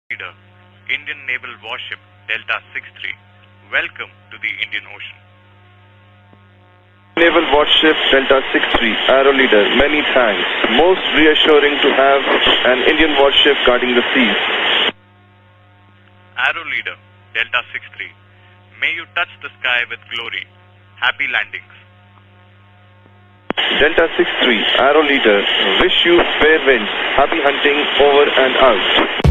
Leader, Indian Naval Warship Delta 63. Welcome to the Indian Ocean. Naval Warship Delta 63, Arrow Leader, many thanks. Most reassuring to have an Indian warship guarding the seas. Arrow Leader, Delta 63. May you touch the sky with glory. Happy landings. Delta 63, Arrow Leader, wish you fair winds. Happy hunting, over and out.